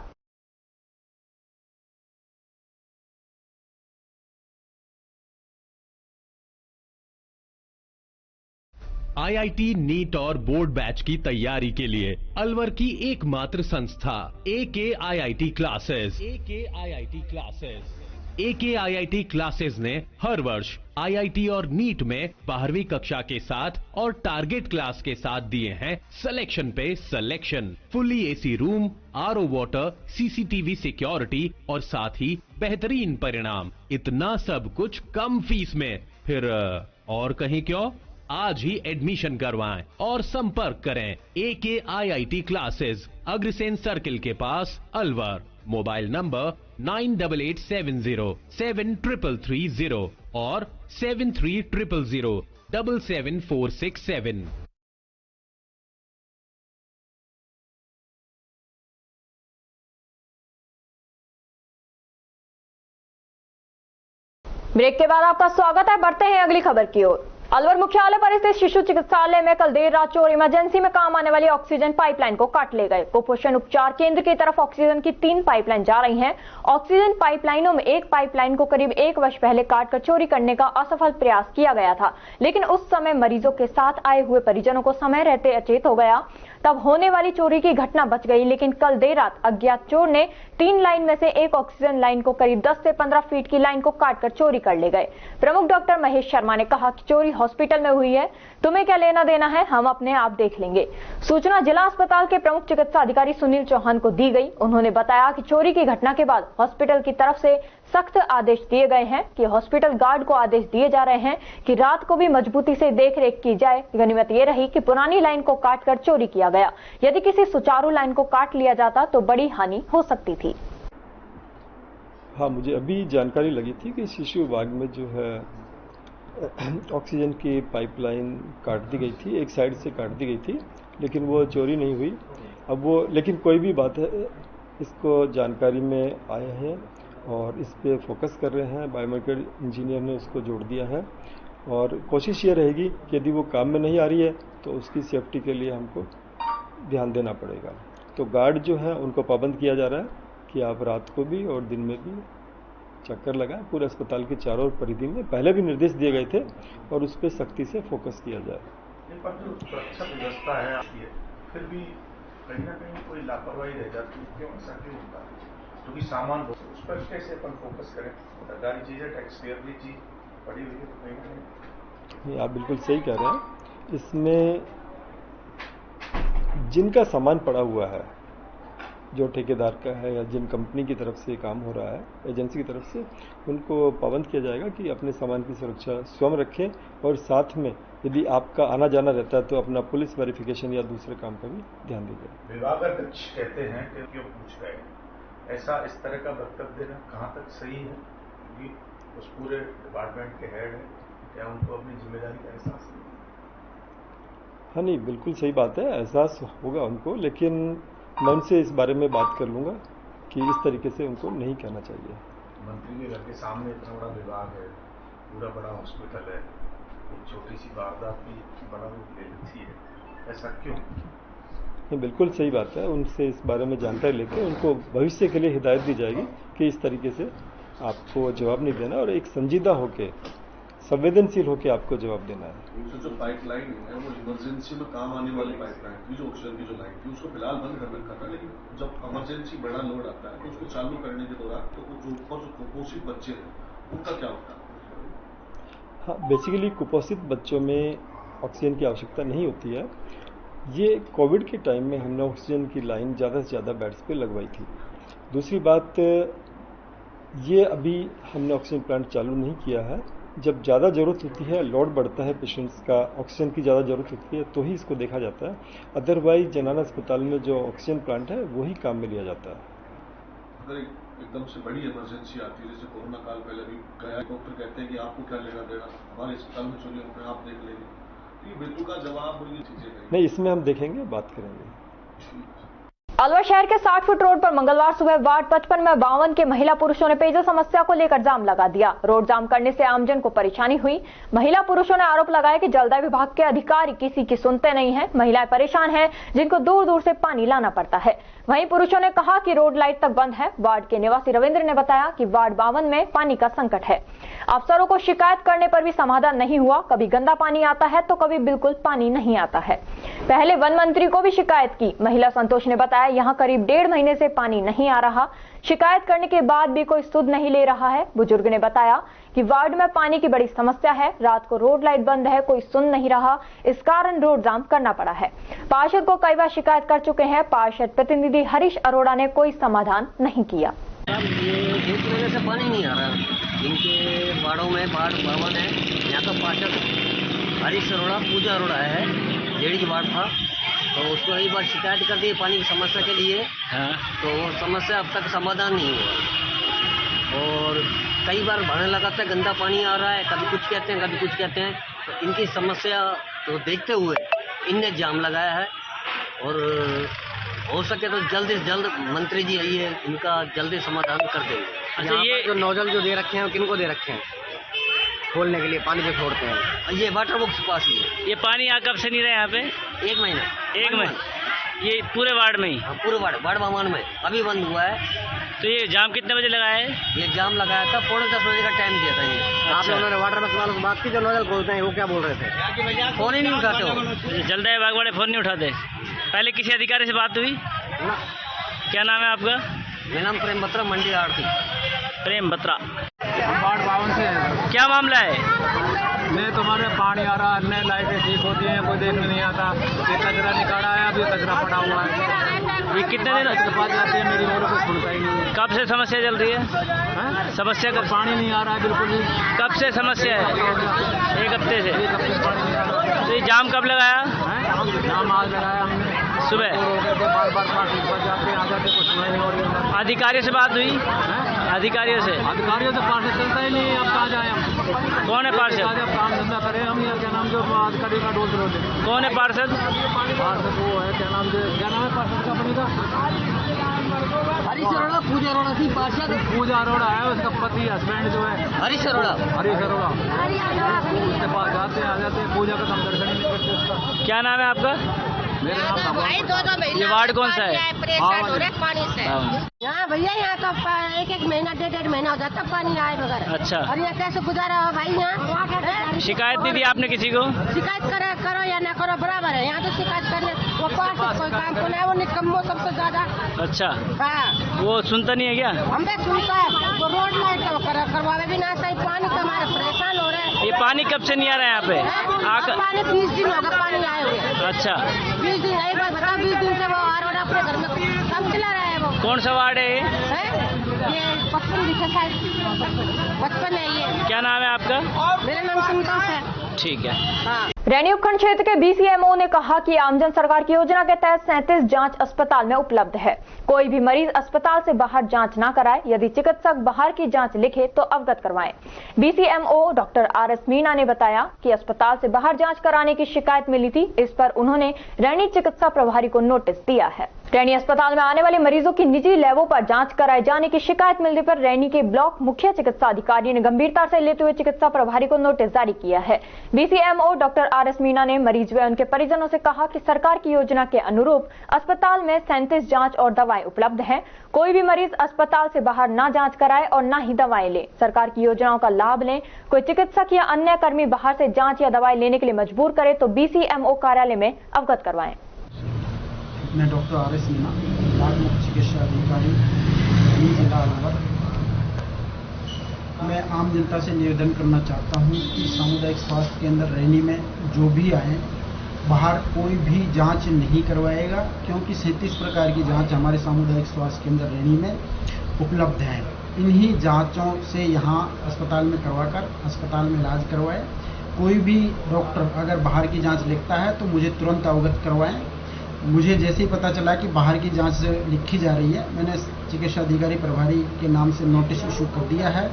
IIT नीट और बोर्ड बैच की तैयारी के लिए अलवर की एकमात्र संस्था AKIIT क्लासेस। AKIIT क्लासेस ने हर वर्ष IIT और नीट में 12वीं कक्षा के साथ और टारगेट क्लास के साथ दिए हैं सिलेक्शन पे selection. Fully AC room, RO water, CCTV security और साथ ही बेहतरीन परिणाम। इतना सब कुछ कम फीस में, फिर और कहीं क्यों? आज ही एडमिशन करवाएं और संपर्क करें AKIIT क्लासेस, अग्रसेन सर्किल के पास अलवर। मोबाइल नंबर 9877073330 और 7300077467। ब्रेक के बाद आपका स्वागत है। बढ़ते हैं अगली खबर की ओर। अलवर मुख्यालय पर स्थित शिशु चिकित्सालय में कल देर रात चोर इमरजेंसी में काम आने वाली ऑक्सीजन पाइपलाइन को काट ले गए। कुपोषण उपचार केंद्र की तरफ ऑक्सीजन की 3 पाइपलाइन जा रही हैं। ऑक्सीजन पाइपलाइनों में एक पाइपलाइन को करीब 1 वर्ष पहले काटकर चोरी करने का असफल प्रयास किया गया था, लेकिन उस समय मरीजों के साथ आए हुए परिजनों को समय रहते अचेत हो गया, तब होने वाली चोरी की घटना बच गई। लेकिन कल देर रात अज्ञात चोर ने 3 लाइन में से एक ऑक्सीजन लाइन को करीब 10 से 15 फीट की लाइन को काटकर चोरी कर ले गए। प्रमुख डॉक्टर महेश शर्मा ने कहा कि चोरी हॉस्पिटल में हुई है, तुम्हें क्या लेना देना है, हम अपने आप देख लेंगे। सूचना जिला अस्पताल के प्रमुख चिकित्सा अधिकारी सुनील चौहान को दी गई। उन्होंने बताया कि चोरी की घटना के बाद हॉस्पिटल की तरफ से सख्त आदेश दिए गए हैं कि हॉस्पिटल गार्ड को आदेश दिए जा रहे हैं कि रात को भी मजबूती से देखरेख की जाए। गनीमत ये रही कि पुरानी लाइन को काटकर चोरी किया गया। यदि किसी सुचारू लाइन को काट लिया जाता तो बड़ी हानि हो सकती थी। हाँ, मुझे अभी जानकारी लगी थी कि शिशु विभाग में जो है ऑक्सीजन की पाइपलाइन काट दी गई थी, एक साइड से काट दी गई थी, लेकिन वो चोरी नहीं हुई। अब वो लेकिन कोई भी बात है, इसको जानकारी में आए हैं और इस पे फोकस कर रहे हैं। बायोमेडिकल इंजीनियर ने उसको जोड़ दिया है और कोशिश ये रहेगी कि यदि वो काम में नहीं आ रही है तो उसकी सेफ्टी के लिए हमको ध्यान देना पड़ेगा। तो गार्ड जो है उनको पाबंद किया जा रहा है कि आप रात को भी और दिन में भी चक्कर लगाएं। पूरे अस्पताल के चारों परिधि में पहले भी निर्देश दिए गए थे और उस पर सख्ती से फोकस किया जाए। पर जो सुरक्षा व्यवस्था है फिर भी कहीं ना कहीं कोई लापरवाही रह जाती है, क्यों ऐसा क्यों होता है? क्योंकि सामान उस पर कैसे अपन फोकस करें? सरकारी चीज है, टैक्स पेयर की चीज पड़ी हुई है, तो कहीं ना कहीं। आप बिल्कुल सही कह रहे हैं। इसमें जिनका सामान पड़ा हुआ है, जो ठेकेदार का है या जिन कंपनी की तरफ से काम हो रहा है, एजेंसी की तरफ से, उनको पाबंद किया जाएगा कि अपने सामान की सुरक्षा स्वयं रखें और साथ में यदि आपका आना जाना रहता है तो अपना पुलिस वेरिफिकेशन या दूसरे काम का भी ध्यान दीजिए। विभागाध्यक्ष कहते हैं कि क्यों पूछ रहे हैं, ऐसा इस तरह का वक्तव्य देना कहाँ तक सही है? क्योंकि उस पूरे डिपार्टमेंट के हेड है, क्या उनको अपनी जिम्मेदारी का एहसास नहीं? हाँ, नहीं, बिल्कुल सही बात है, एहसास होगा उनको, लेकिन मैं उनसे इस बारे में बात कर लूंगा कि इस तरीके से उनको नहीं कहना चाहिए। मंत्री के घर के सामने इतना बड़ा विभाग है, पूरा बड़ा हॉस्पिटल है, एक छोटी सी वारदात भी बड़ा रूप ले लेती है, ऐसा क्यों? नहीं, बिल्कुल सही बात है। उनसे इस बारे में जानकारी लेके उनको भविष्य के लिए हिदायत दी जाएगी कि इस तरीके से आपको जवाब नहीं देना और एक संजीदा होके, संवेदनशील होकर आपको जवाब देना है। जो पाइपलाइन है वो इमरजेंसी में काम आने वाली पाइपलाइन थी, जो ऑक्सीजन की जो लाइन थी उसको फिलहाल बंद कर रखा था, लेकिन जब इमरजेंसी बड़ा लोड आता है तो उसको चालू करने के दौरान तो जो ऊपर जो कुपोषित बच्चे हैं उनका क्या होता है? हाँ, बेसिकली कुपोषित बच्चों में ऑक्सीजन की आवश्यकता नहीं होती है। ये कोविड के टाइम में हमने ऑक्सीजन की लाइन ज़्यादा से ज़्यादा बेड्स पे लगवाई थी। दूसरी बात, ये अभी हमने ऑक्सीजन प्लांट चालू नहीं किया है। जब ज़्यादा ज़रूरत होती है, लोड बढ़ता है पेशेंट्स का, ऑक्सीजन की ज़्यादा ज़रूरत होती है तो ही इसको देखा जाता है। अदरवाइज जनाना अस्पताल में जो ऑक्सीजन प्लांट है वही काम में लिया जाता है। अगर एकदम से बड़ी इमरजेंसी आती है, जैसे कोरोना काल पहले भी गया, डॉक्टर कहते हैं कि आपको क्या लेना देना, हमारे अस्पताल में चोरी हो गए, आप देख लेंगे, तो ये बिल्कुल का जवाब और ये चीजें नहीं, इसमें हम देखेंगे, बात करेंगे। अलवर शहर के 60 फुट रोड पर मंगलवार सुबह वार्ड 55 में 52 के महिला पुरुषों ने पेयजल समस्या को लेकर जाम लगा दिया। रोड जाम करने से आमजन को परेशानी हुई। महिला पुरुषों ने आरोप लगाया कि जलदाय विभाग के अधिकारी किसी की सुनते नहीं हैं। महिलाएं परेशान हैं, जिनको दूर दूर से पानी लाना पड़ता है। वहीं पुरुषों ने कहा कि रोड लाइट तक बंद है। वार्ड के निवासी रविंद्र ने बताया कि वार्ड 52 में पानी का संकट है। अफसरों को शिकायत करने पर भी समाधान नहीं हुआ। कभी गंदा पानी आता है तो कभी बिल्कुल पानी नहीं आता है। पहले वन मंत्री को भी शिकायत की। महिला संतोष ने बताया यहाँ करीब 1.5 महीने से पानी नहीं आ रहा। शिकायत करने के बाद भी कोई सुध नहीं ले रहा है। बुजुर्ग ने बताया कि वार्ड में पानी की बड़ी समस्या है। रात को रोड लाइट बंद है, कोई सुन नहीं रहा, इस कारण रोड जाम करना पड़ा है। पार्षद को कई बार शिकायत कर चुके हैं। पार्षद प्रतिनिधि हरीश अरोड़ा ने कोई समाधान नहीं किया। ये 1 महीने से पानी नहीं आ रहा। इनके वार्डों में वार्ड 52 है। यहाँ का पार्षद हरीश अरोड़ा, पूजा अरोड़ा है, जेडी वार्ड था, तो उसको कई बार शिकायत कर दी पानी की समस्या के लिए। तो समस्या अब तक समाधान नहीं हुआ और कई बार बढ़ने लगा था, गंदा पानी आ रहा है, कभी कुछ कहते हैं कभी कुछ कहते हैं। तो इनकी समस्या तो देखते हुए इनने जाम लगाया है और हो सके तो जल्द से जल्द मंत्री जी आइए, इनका जल्दी समाधान कर देंगे। अच्छा, ये जो नोजल जो दे रखे हैं किनको दे रखे हैं? खोलने के लिए पानी को छोड़ते हैं। ये वाटर बॉक्स पास ही है। ये पानी यहाँ कब से नहीं रहा यहाँ पे? 1 महीना। 1 महीना? ये पूरे वार्ड में ही? हाँ, पूरे वार्ड बामान में अभी बंद हुआ है। तो ये जाम कितने बजे लगाया है? ये जाम लगाया था 9:45 बजे का टाइम दिया था ये। आप लोगों ने वाटर बॉक्स वालों से बात की, जो नोजल खोलते हैं वो क्या बोल रहे थे? फोन ही नहीं उठाते हो। जलदाय विभाग वाले फोन नहीं उठाते? पहले किसी अधिकारी से बात हुई ना? क्या नाम है आपका? मेरा नाम प्रेम बत्रा, मंडी आरती। प्रेम बत्रा। वार्ड 52 से है। क्या मामला है? नहीं, तुम्हारे पानी आ रहा, अन्य लाइटें ठीक होती हैं, कोई देखने नहीं आता। ये कचरा निकाला है, अभी कचरा पड़ा हुआ है। ये कितने दिन के बाद जाते हैं, मेरी बोलो को सुनता ही नहीं। कब से समस्या चल रही है? समस्या कब? पानी नहीं आ रहा है बिल्कुल भी। कब से समस्या है? 1 हफ्ते से। 1 हफ्ते से पानी नहीं आ रहा। तो ये जाम कब लगाया? जाम आज लगाया हमने सुबह। बार जाते आ जाते, कुछ नहीं हो रही है। अधिकारियों से बात हुई? अधिकारियों से पार्षद चलता ही नहीं। अब कहाँ जाए हम? कौन है पार्षद? काम धंधा करें हम, या क्या नाम जो अधिकारी का डोल रोते। कौन है पार्षद? पार्षद वो है, क्या नाम है पार्षद कंपनी का? हरीश अरोड़ा। पूजा अरोड़ा थी पार्षद। पूजा अरोड़ा है, उसका पति हस्बैंड जो है हरीश अरोड़ा। उसके पास जाते आ जाते, पूजा का हम दर्शन ही नहीं करते उसका। क्या नाम है आपका? मेरा नाम ये वार्ड कौन सा है? पानी से यहाँ भैया, यहाँ तो 1 महीना 1.5 महीना हो जाता पानी आए बगैर। अच्छा। और यहाँ कैसे गुजारा हो भाई? यहाँ शिकायत नहीं दी आपने किसी को? शिकायत करो या ना करो बराबर है। यहाँ तो शिकायत करने वो पास कोई काम को नहीं, वो निकम्मो सबसे ज्यादा। अच्छा। हाँ, वो सुनता नहीं है क्या? हम भी सुनता है। वो रोड लाइट करवावे भी ना सही, पानी का हमारे परेशान हो रहे हैं। ये पानी कब से नहीं आ रहा है यहाँ पे? पानी 20 दिन होगा पानी आए हुए। अच्छा। 20 दिन, एक बार बताओ, 20 दिन से वो और अपने घर में काम चला रहा है। वो कौन सा वार्ड है ये 55 दिखा शायद 55 है ये। क्या नाम है आपका? मेरा नाम संतोष है। ठीक है। हाँ। रैनी उपखंड क्षेत्र के बीसीएमओ ने कहा कि आमजन सरकार की योजना के तहत 37 जांच अस्पताल में उपलब्ध है। कोई भी मरीज अस्पताल से बाहर जांच ना कराए, यदि चिकित्सक बाहर की जांच लिखे तो अवगत करवाएं। बीसीएमओ डॉक्टर RS मीणा ने बताया कि अस्पताल से बाहर जांच कराने की शिकायत मिली थी, इस पर उन्होंने रैनी चिकित्सा प्रभारी को नोटिस दिया है। रैनी अस्पताल में आने वाले मरीजों की निजी लैबों पर जांच कराए जाने की शिकायत मिलने पर रैनी के ब्लॉक मुख्य चिकित्सा अधिकारी ने गंभीरता से लेते हुए चिकित्सा प्रभारी को नोटिस जारी किया है। बीसीएमओ डॉक्टर RS मीणा ने मरीज व उनके परिजनों से कहा कि सरकार की योजना के अनुरूप अस्पताल में 37 जांच और दवाएं उपलब्ध हैं। कोई भी मरीज अस्पताल से बाहर ना जांच कराए और ना ही दवाएं ले। सरकार की योजनाओं का लाभ लें। कोई चिकित्सक या अन्य कर्मी बाहर से जांच या दवाएं लेने के लिए मजबूर करे तो बीसीएमओ कार्यालय में अवगत करवाएं। मैं डॉक्टर RS मीणा, ब्लॉक मुख्य चिकित्सा अधिकारी, जिला अलवर। मैं आम जनता से निवेदन करना चाहता हूं कि सामुदायिक स्वास्थ्य केंद्र रैनी में जो भी आए, बाहर कोई भी जांच नहीं करवाएगा, क्योंकि 37 प्रकार की जांच हमारे सामुदायिक स्वास्थ्य केंद्र रैनी में उपलब्ध है। इन्हीं जांचों से यहां अस्पताल में करवाकर अस्पताल में इलाज करवाए। कोई भी डॉक्टर अगर बाहर की जांच लिखता है तो मुझे तुरंत अवगत करवाएं। मुझे जैसे ही पता चला कि बाहर की जांच लिखी जा रही है, मैंने चिकित्सा अधिकारी प्रभारी के नाम से नोटिस इशू कर दिया है।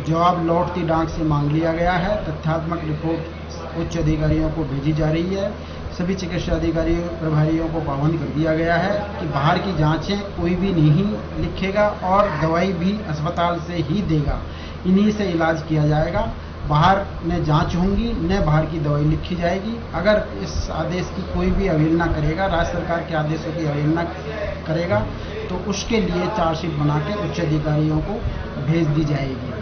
जवाब लौटती डाक से मांग लिया गया है। तथ्यात्मक रिपोर्ट उच्च अधिकारियों को भेजी जा रही है। सभी चिकित्सा अधिकारी प्रभारियों को पाबंद कर दिया गया है कि बाहर की जांचें कोई भी नहीं लिखेगा और दवाई भी अस्पताल से ही देगा। इन्हीं से इलाज किया जाएगा। बाहर न जांच होंगी न बाहर की दवाई लिखी जाएगी। अगर इस आदेश की कोई भी अवहेलना करेगा, राज्य सरकार के आदेशों की अवहेलना करेगा, तो उसके लिए चार्जशीट बना के उच्च अधिकारियों को भेज दी जाएगी।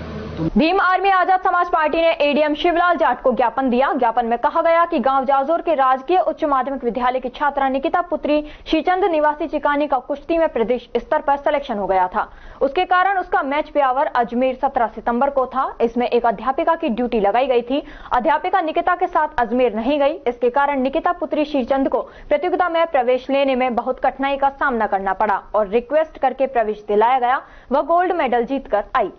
भीम आर्मी आजाद समाज पार्टी ने एडीएम शिवलाल जाट को ज्ञापन दिया। ज्ञापन में कहा गया कि गांव जाजोर के राजकीय उच्च माध्यमिक विद्यालय की छात्रा निकिता पुत्री श्रीचंद निवासी चिकानी का कुश्ती में प्रदेश स्तर पर सिलेक्शन हो गया था। उसके कारण उसका मैच ब्यावर अजमेर 17 सितंबर को था। इसमें एक अध्यापिका की ड्यूटी लगाई गई थी। अध्यापिका निकिता के साथ अजमेर नहीं गई। इसके कारण निकिता पुत्री श्रीचंद को प्रतियोगिता में प्रवेश लेने में बहुत कठिनाई का सामना करना पड़ा और रिक्वेस्ट करके प्रवेश दिलाया गया। वह गोल्ड मेडल जीतकर आई।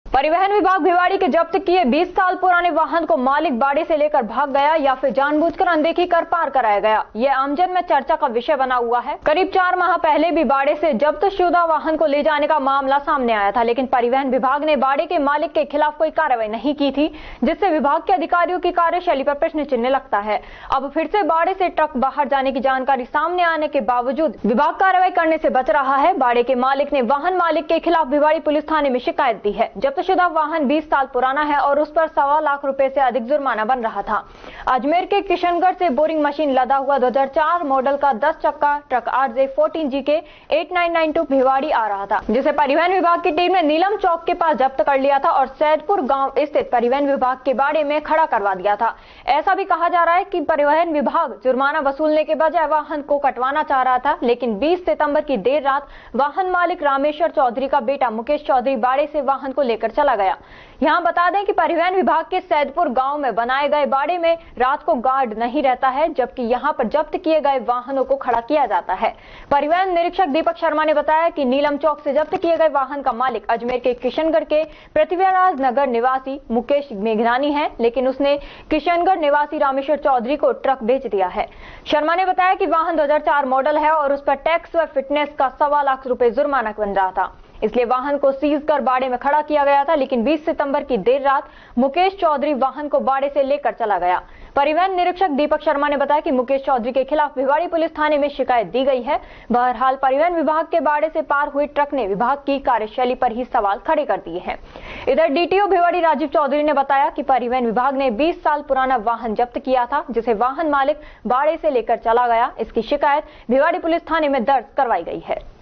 परिवहन विभाग भिवाड़ी के जब्त किए 20 साल पुराने वाहन को मालिक बाड़े से लेकर भाग गया या फिर जानबूझकर अनदेखी कर पार कराया गया, यह आमजन में चर्चा का विषय बना हुआ है। करीब 4 माह पहले भी बाड़े से जब्त शुदा वाहन को ले जाने का मामला सामने आया था, लेकिन परिवहन विभाग ने बाड़े के मालिक के खिलाफ कोई कार्रवाई नहीं की थी, जिससे विभाग के अधिकारियों की कार्यशैली पर प्रश्न चिन्ह लगता है। अब फिर से बाड़े से ट्रक बाहर जाने की जानकारी सामने आने के बावजूद विभाग कार्रवाई करने से बच रहा है। बाड़े के मालिक ने वाहन मालिक के खिलाफ भिवाड़ी पुलिस थाने में शिकायत दी है। जब्त रजिस्टरशुदा वाहन 20 साल पुराना है और उस पर 1.25 लाख रुपए से अधिक जुर्माना बन रहा था। अजमेर के किशनगढ़ से बोरिंग मशीन लदा हुआ 2004 मॉडल का 10 चक्का ट्रक RJ 14GK 8992 भिवाड़ी आ रहा था, जिसे परिवहन विभाग की टीम ने नीलम चौक के पास जब्त कर लिया था और सैदपुर गांव स्थित परिवहन विभाग के बाड़े में खड़ा करवा दिया था। ऐसा भी कहा जा रहा है कि परिवहन विभाग जुर्माना वसूलने के बजाय वाहन को कटवाना चाह रहा था, लेकिन 20 सितंबर की देर रात वाहन मालिक रामेश्वर चौधरी का बेटा मुकेश चौधरी बाड़े से वाहन को लेकर चला गया। यहां बता दें कि परिवहन विभाग के सैदपुर गांव में बनाए गए बाड़े में रात को गार्ड नहीं रहता है, जबकि यहां पर जब्त किए गए वाहनों को खड़ा किया जाता है। परिवहन निरीक्षक दीपक शर्मा ने बताया कि नीलम चौक से जब्त किए गए वाहन का मालिक अजमेर के किशनगढ़ के पृथ्वीराज नगर निवासी मुकेश मेघरानी है, लेकिन उसने किशनगढ़ निवासी रामेश्वर चौधरी को ट्रक बेच दिया है। शर्मा ने बताया कि वाहन 2004 मॉडल है और उस पर टैक्स व फिटनेस का 1.25 लाख रुपए जुर्माना बन रहा था, इसलिए वाहन को सीज कर बाड़े में खड़ा किया गया था। लेकिन 20 सितंबर की देर रात मुकेश चौधरी वाहन को बाड़े से लेकर चला गया। परिवहन निरीक्षक दीपक शर्मा ने बताया कि मुकेश चौधरी के खिलाफ भिवाड़ी पुलिस थाने में शिकायत दी गई है। बहरहाल परिवहन विभाग के बाड़े से पार हुए ट्रक ने विभाग की कार्यशैली पर ही सवाल खड़े कर दिए हैं। इधर DTO भिवाड़ी राजीव चौधरी ने बताया कि परिवहन विभाग ने 20 साल पुराना वाहन जब्त किया था, जिसे वाहन मालिक बाड़े से लेकर चला गया। इसकी शिकायत भिवाड़ी पुलिस थाने में दर्ज करवाई गई है।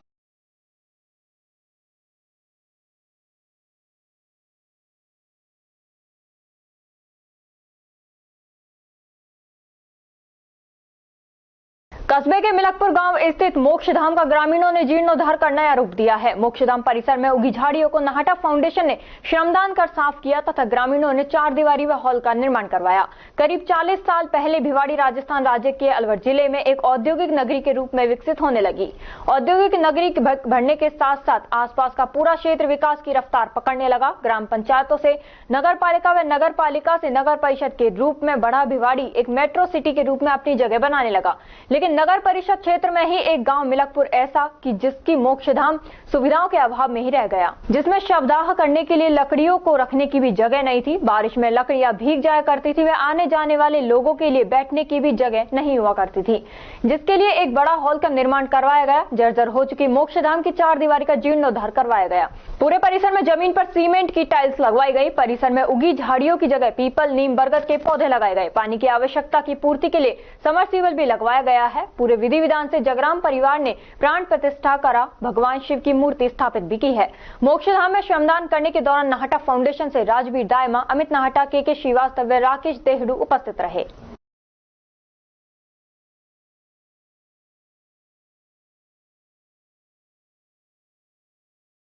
कस्बे के मिलकपुर गांव स्थित मोक्षधाम का ग्रामीणों ने जीर्णोद्धार कर नया रूप दिया है। मोक्षधाम परिसर में उगी झाड़ियों को नाहटा फाउंडेशन ने श्रमदान कर साफ किया तथा ग्रामीणों ने 4 दीवारी व हॉल का निर्माण करवाया। करीब 40 साल पहले भिवाड़ी राजस्थान राज्य के अलवर जिले में एक औद्योगिक नगरी के रूप में विकसित होने लगी। औद्योगिक नगरी बढ़ने के साथ साथ आसपास का पूरा क्षेत्र विकास की रफ्तार पकड़ने लगा। ग्राम पंचायतों से नगर पालिका व नगर पालिका से नगर परिषद के रूप में बढ़ा भिवाड़ी एक मेट्रो सिटी के रूप में अपनी जगह बनाने लगा। लेकिन नगर परिषद क्षेत्र में ही एक गांव मिलकपुर ऐसा कि जिसकी मोक्षधाम सुविधाओं के अभाव में ही रह गया, जिसमें शवदाह करने के लिए लकड़ियों को रखने की भी जगह नहीं थी। बारिश में लकड़ियां भीग जाया करती थी व आने जाने वाले लोगों के लिए बैठने की भी जगह नहीं हुआ करती थी, जिसके लिए एक बड़ा हॉल का निर्माण करवाया गया। जर्जर हो चुकी मोक्षधाम की 4 दीवारी का जीर्णोद्धार करवाया गया। पूरे परिसर में जमीन पर सीमेंट की टाइल्स लगवाई गई। परिसर में उगी झाड़ियों की जगह पीपल, नीम, बरगद के पौधे लगाए गए। पानी की आवश्यकता की पूर्ति के लिए समरसीबल भी लगवाया गया है। पूरे विधि विधान से जगराम परिवार ने प्राण प्रतिष्ठा करा। भगवान शिव की मूर्ति स्थापित भी की है। मोक्षधाम में श्रमदान करने के दौरान नाहटा फाउंडेशन से राजवीर दायमा, अमित नाहटा, के श्रीवास्तव व राकेश देहड़ू उपस्थित रहे।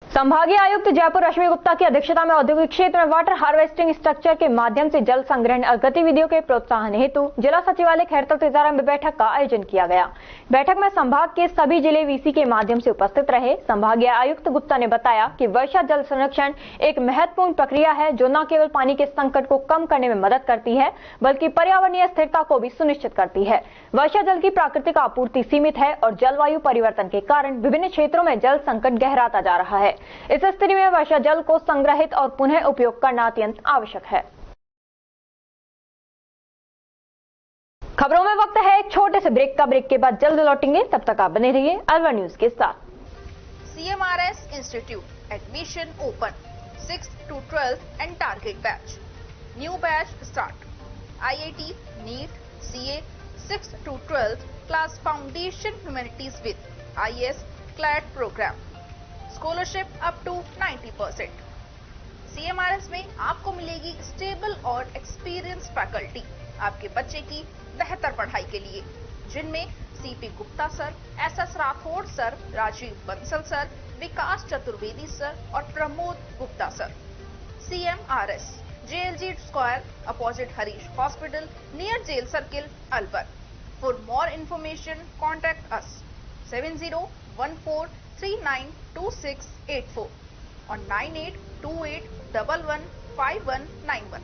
संभागीय आयुक्त जयपुर रश्मि गुप्ता की अध्यक्षता में औद्योगिक क्षेत्र में वाटर हार्वेस्टिंग स्ट्रक्चर के माध्यम से जल संग्रहण गतिविधियों के प्रोत्साहन हेतु जिला सचिवालय खैरतल तिजारा में बैठक का आयोजन किया गया। बैठक में संभाग के सभी जिले VC के माध्यम से उपस्थित रहे। संभागीय आयुक्त गुप्ता ने बताया कि वर्षा जल संरक्षण एक महत्वपूर्ण प्रक्रिया है जो न केवल पानी के संकट को कम करने में मदद करती है बल्कि पर्यावरणीय स्थिरता को भी सुनिश्चित करती है। वर्षा जल की प्राकृतिक आपूर्ति सीमित है और जलवायु परिवर्तन के कारण विभिन्न क्षेत्रों में जल संकट गहराता जा रहा है। इस स्थिति में वर्षा जल को संग्रहित और पुनः उपयोग करना अत्यंत आवश्यक है। खबरों में वक्त है एक छोटे से ब्रेक का। ब्रेक के बाद जल्द लौटेंगे, तब तक आप बने रहिए अलवर न्यूज के साथ। CMRS Institute admission open 6th to 12th and target batch. New batch start. IIT, NEET, CA 6th to 12th class foundation humanities with IS CLAT program. Scholarship up to 90%। CMRS में आपको मिलेगी stable और experience faculty आपके बच्चे की बेहतर पढ़ाई के लिए, जिनमें CP Gupta sir, SS Rathore sir, Rajeev Bansal sir, Vikas Chaturvedi sir और Pramod Gupta sir. CMRS JLG square opposite Harish hospital near jail circle Alwar. For more information contact us 7014392684 और 9828115191।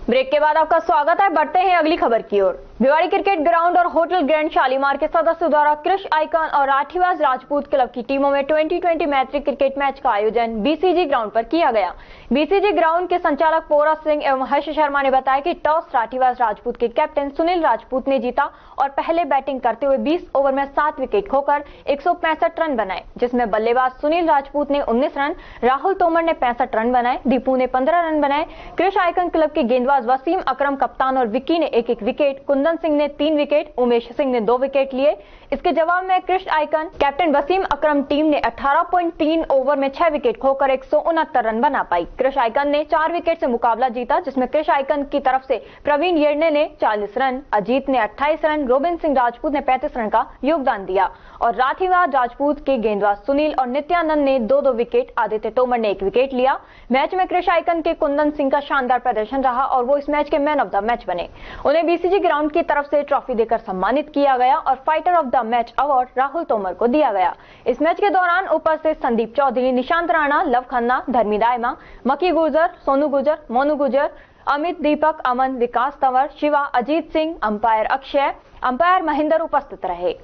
ब्रेक के बाद आपका स्वागत है। बढ़ते हैं अगली खबर की ओर। भिवाड़ी क्रिकेट ग्राउंड और होटल ग्रैंड शालीमार के सदस्यों द्वारा कृष आइकन और राठीवास राजपूत क्लब की टीमों में 2020 मैत्री क्रिकेट मैच का आयोजन बीसीजी ग्राउंड पर किया गया। बीसीजी ग्राउंड के संचालक पोरा सिंह एवं हर्ष शर्मा ने बताया कि टॉस राठीवास राजपूत के कैप्टन सुनील राजपूत ने जीता और पहले बैटिंग करते हुए 20 ओवर में 7 विकेट खोकर 165 रन बनाए, जिसमें बल्लेबाज सुनील राजपूत ने 19 रन, राहुल तोमर ने 65 रन बनाए, दीपू ने 15 रन बनाए। कृष आइकन क्लब के गेंदबाज वसीम अकरम कप्तान और विक्की ने एक विकेट, कुंदन सिंह ने 3 विकेट, उमेश सिंह ने 2 विकेट लिए। इसके जवाब में कृष आइकन कैप्टन वसीम अकरम टीम ने 18.3 ओवर में 6 विकेट खोकर 169 रन बना पाई। कृष आइकन ने 4 विकेट से मुकाबला जीता, जिसमें कृष आइकन की तरफ से प्रवीण येरने ने 40 रन, अजीत ने 28 रन, रोबिन सिंह राजपूत ने 35 रन का योगदान दिया और राठीवास राजपूत के गेंदबाज सुनील और नित्यानंद ने 2-2 विकेट, आदित्य तोमर ने 1 विकेट लिया। मैच में कृष आइकन के कुंदन सिंह का शानदार प्रदर्शन रहा और वो इस मैच के मैन ऑफ द मैच बने। उन्हें बीसीजी ग्राउंड की तरफ से ट्रॉफी देकर सम्मानित किया गया और fighter of the match award Rahul Tomar को दिया गया। इस मैच के दौरान उपस्थित संदीप चौधरी, निशांत राणा, लव खन्ना, धर्मी दायमा, मकी गुर्जर, सोनू गुर्जर, मोनू गुर्जर, अमित, दीपक, अमन, विकास तंवर, शिवा, अजीत सिंह, अंपायर अक्षय, अंपायर महेंद्र उपस्थित रहे।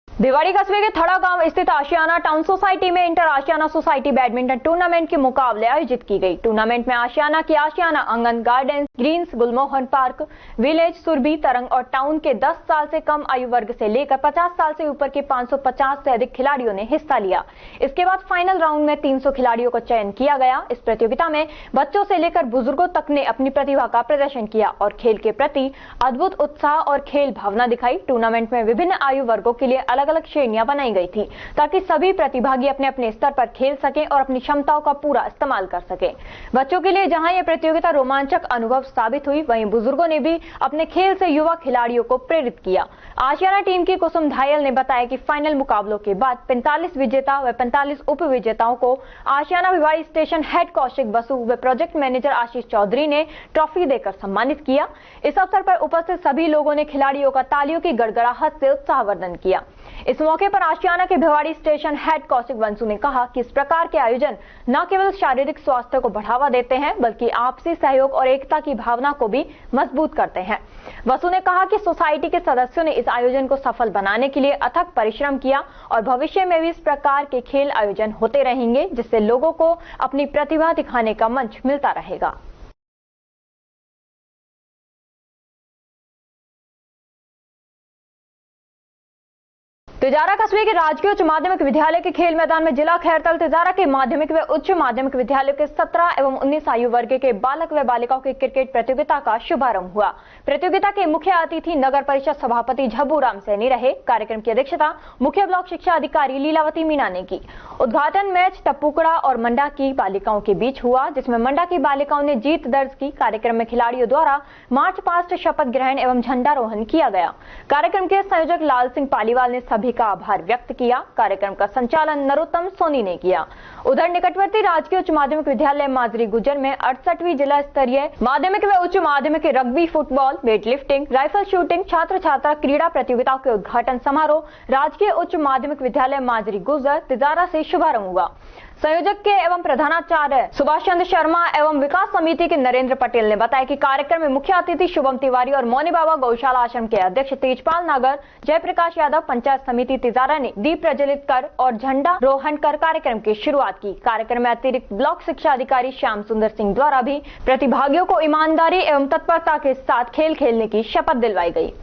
भिवाड़ी कस्बे के थड़ा गांव स्थित आशियाना टाउन सोसाइटी में इंटर आशियाना सोसाइटी बैडमिंटन टूर्नामेंट के मुकाबले आयोजित की गई। टूर्नामेंट में आशियाना की Ashiyana Aangan, garden, greens, Gulmohan park, village, Surabhi, Tarang और टाउन के 10 साल से कम आयु वर्ग से लेकर 50 साल से ऊपर के 550 से अधिक खिलाड़ियों ने हिस्सा लिया। इसके बाद फाइनल राउंड में 300 खिलाड़ियों का चयन किया गया। इस प्रतियोगिता में बच्चों से लेकर बुजुर्गों तक ने अपनी प्रतिभा का प्रदर्शन किया और खेल के प्रति अद्भुत उत्साह और खेल भावना दिखाई। टूर्नामेंट में विभिन्न आयु वर्गों के लिए अलग अलग श्रेणियां बनाई गई थी ताकि सभी प्रतिभागी अपने अपने स्तर पर खेल सकें और अपनी क्षमताओं का पूरा इस्तेमाल कर सकें। बच्चों के लिए जहां यह प्रतियोगिता रोमांचक अनुभव साबित हुई, वहीं बुजुर्गों ने भी अपने खेल से युवा खिलाड़ियों को प्रेरित किया। आशियाना टीम की कुसुम धायल ने बताया कि फाइनल मुकाबलों के बाद 45 विजेता व 45 उप विजेताओं को आशियाना भिवाड़ी स्टेशन हेड कौशिक बसु व प्रोजेक्ट मैनेजर आशीष चौधरी ने ट्रॉफी देकर सम्मानित किया। इस अवसर पर उपस्थित सभी लोगों ने खिलाड़ियों का तालियों की गड़गड़ाहट से उत्साहवर्धन किया। इस मौके पर आशियाना के भिवाड़ी स्टेशन हेड कौशिक बंसू ने कहा कि इस प्रकार के आयोजन न केवल शारीरिक स्वास्थ्य को बढ़ावा देते हैं बल्कि आपसी सहयोग और एकता की भावना को भी मजबूत करते हैं। बसु ने कहा कि सोसाइटी के सदस्यों ने इस आयोजन को सफल बनाने के लिए अथक परिश्रम किया और भविष्य में भी इस प्रकार के खेल आयोजन होते रहेंगे, जिससे लोगों को अपनी प्रतिभा दिखाने का मंच मिलता रहेगा। तिजारा कस्बे के राजकीय उच्च माध्यमिक विद्यालय के खेल मैदान में जिला खैरतल तिजारा के माध्यमिक व उच्च माध्यमिक विद्यालय के 17 एवं 19 आयु वर्ग के बालक व बालिकाओं की क्रिकेट प्रतियोगिता का शुभारंभ हुआ। प्रतियोगिता के मुख्य अतिथि नगर परिषद सभापति झब्बू राम सैनी रहे। कार्यक्रम की अध्यक्षता मुख्य ब्लॉक शिक्षा अधिकारी लीलावती मीणा ने की। उद्घाटन मैच टप्पुकड़ा और मंडा की बालिकाओं के बीच हुआ, जिसमें मंडा की बालिकाओं ने जीत दर्ज की। कार्यक्रम में खिलाड़ियों द्वारा मार्च पास्ट, शपथ ग्रहण एवं झंडारोहण किया गया। कार्यक्रम के संयोजक लाल सिंह पालीवाल ने सभी का आभार व्यक्त किया। कार्यक्रम का संचालन नरोत्तम सोनी ने किया। उधर निकटवर्ती राजकीय उच्च माध्यमिक विद्यालय माजरी गुजर में 68वीं जिला स्तरीय माध्यमिक व उच्च माध्यमिक rugby, football, weight lifting, rifle shooting छात्र छात्रा क्रीड़ा प्रतियोगिताओं के उद्घाटन समारोह राजकीय उच्च माध्यमिक विद्यालय माजरी गुजर तिजारा से शुभारंभ हुआ। संयोजक के एवं प्रधानाचार्य सुभाष चंद्र शर्मा एवं विकास समिति के नरेंद्र पटेल ने बताया कि कार्यक्रम में मुख्य अतिथि शुभम तिवारी और मौनी बाबा गौशाला आश्रम के अध्यक्ष तेजपाल नागर, जयप्रकाश यादव, पंचायत समिति तिजारा ने दीप प्रज्वलित कर और झंडा रोहण कर कार्यक्रम की शुरुआत की। कार्यक्रम में अतिरिक्त ब्लॉक शिक्षा अधिकारी श्याम सुंदर सिंह द्वारा भी प्रतिभागियों को ईमानदारी एवं तत्परता के साथ खेल खेलने की शपथ दिलवाई गई।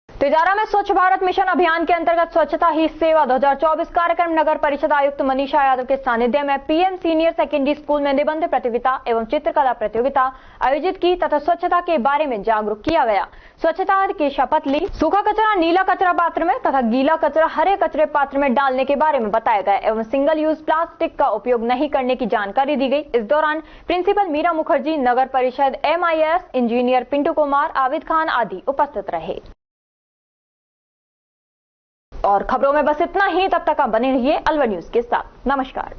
तिजारा में स्वच्छ भारत मिशन अभियान के अंतर्गत स्वच्छता ही सेवा 2024 कार्यक्रम नगर परिषद आयुक्त मनीषा यादव के सानिध्य में पीएम सीनियर सेकेंडरी स्कूल में निबंध प्रतियोगिता एवं चित्रकला प्रतियोगिता आयोजित की तथा स्वच्छता के बारे में जागरूक किया गया। स्वच्छता की शपथ ली। सूखा कचरा नीला कचरा पात्र में तथा गीला कचरा हरे कचरे पात्र में डालने के बारे में बताया गया एवं सिंगल यूज प्लास्टिक का उपयोग नहीं करने की जानकारी दी गई। इस दौरान प्रिंसिपल मीरा मुखर्जी, नगर परिषद MIS इंजीनियर पिंटू कुमार, आबिद खान आदि उपस्थित रहे। और खबरों में बस इतना ही। तब तक आप बने रहिए अलवर न्यूज के साथ। नमस्कार।